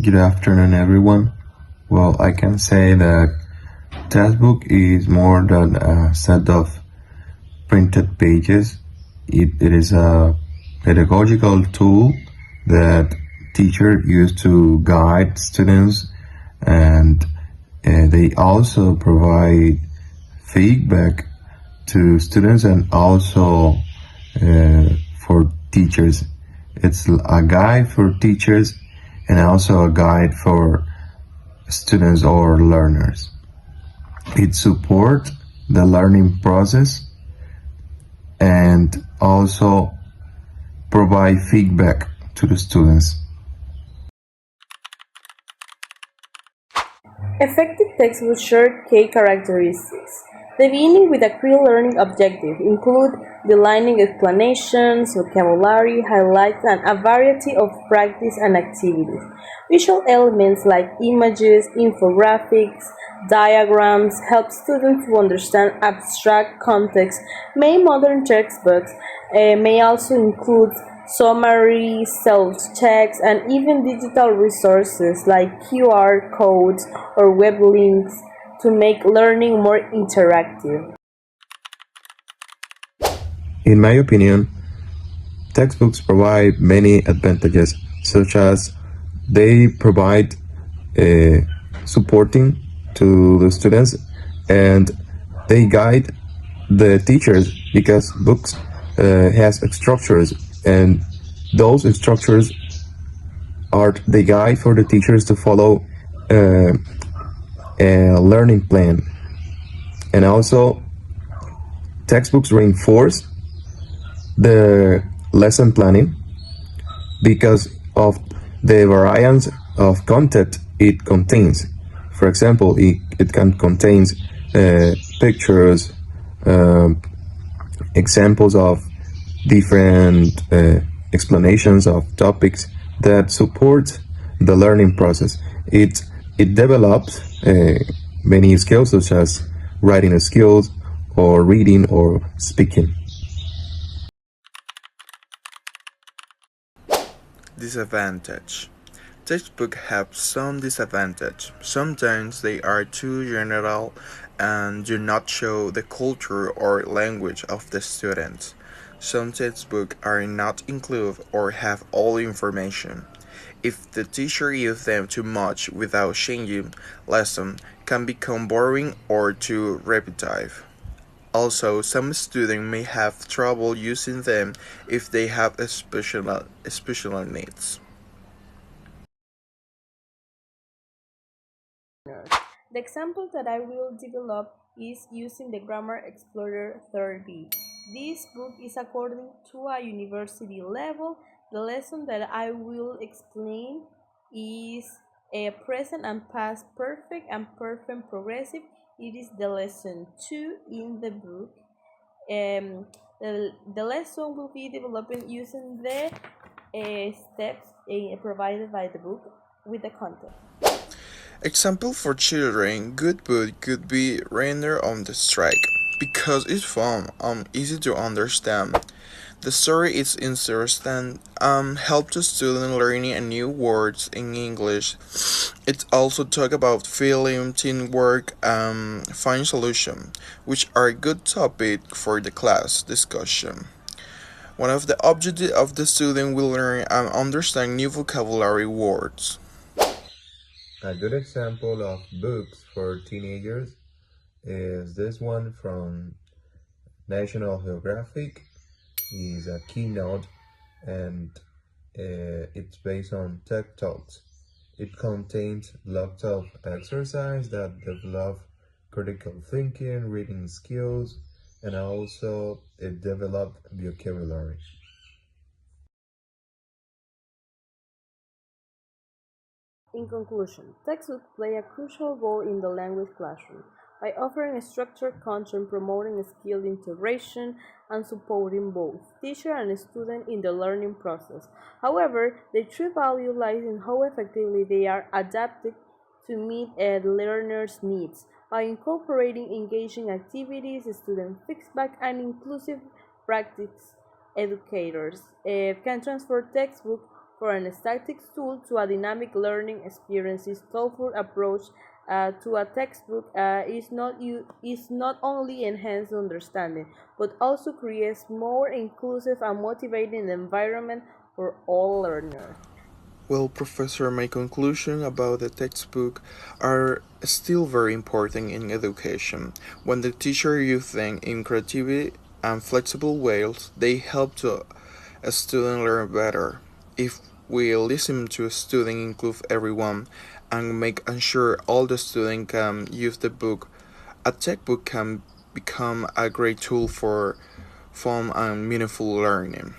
Good afternoon, everyone. Well, I can say that textbook is more than a set of printed pages. It is a pedagogical tool that teachers use to guide students, and they also provide feedback to students and also for teachers. It's a guide for teachers and also a guide for students or learners. It supports the learning process and also provide feedback to the students. Effective textbooks share key characteristics. The beginning with a clear learning objective include delineing explanations, vocabulary, highlights, and a variety of practice and activities. Visual elements like images, infographics, diagrams help students to understand abstract context. Many modern textbooks may also include summaries, self-checks, and even digital resources like QR codes or web links to make learning more interactive. In my opinion, textbooks provide many advantages, such as they provide uh, supporting to the students and they guide the teachers because books has structures, and those structures are the guide for the teachers to follow uh, a learning plan. And also textbooks reinforce the lesson planning because of the variance of content it contains. For example, it can contain pictures, um examples of different explanations of topics that support the learning process. It develops many skills such as writing skills or reading or speaking. Disadvantage. Textbooks have some disadvantage. Sometimes they are too general and do not show the culture or language of the students. Some textbooks are not inclusive or have all information. If the teacher uses them too much without changing lesson, can become boring or too repetitive. Also, some students may have trouble using them if they have special needs. The example that I will develop is using the Grammar Explorer 3rd. This book is according to a university level. The lesson that I will explain is a present and past perfect and perfect progressive. It is the lesson 2 in the book. The lesson will be developing using the steps provided by the book with the content. Example for children, good book could be Reindeer on the Strike because it's fun and easy to understand. The story is interesting, help the student learning a new words in English. It also talk about feeling, teamwork, find solution, which are good topic for the class discussion. One of the objectives of the student will learn and understand new vocabulary words. A good example of books for teenagers is this one from National Geographic. Is a keynote, and it's based on tech talks. It contains lots of exercise that develop critical thinking, reading skills, and also it developed vocabulary. In conclusion, textbooks play a crucial role in the language classroom by offering structured content, promoting skill integration, and supporting both teacher and student in the learning process. However, the true value lies in how effectively they are adapted to meet a learner's needs. By incorporating engaging activities, student feedback, and inclusive practice, educators can transfer textbook for an static tool to a dynamic learning experience. This thoughtful approach to a textbook is not only enhance understanding but also creates more inclusive and motivating environment for all learners. Well, Professor, my conclusion about the textbook are still very important in education. When the teacher uses them in creativity and flexible ways, they help to a student learn better. If we listen to a student, include everyone, and make sure all the students can use the book, a textbook can become a great tool for fun and meaningful learning.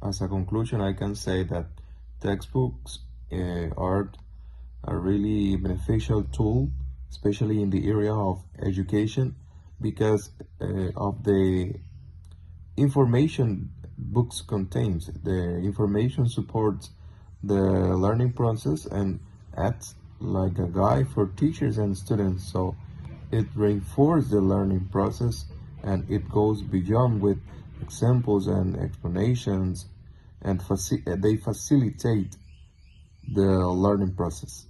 As a conclusion, I can say that textbooks are a really beneficial tool, especially in the area of education, because of the information books contains. The information supports the learning process and acts like a guide for teachers and students. So it reinforces the learning process and it goes beyond with examples and explanations and they facilitate the learning process.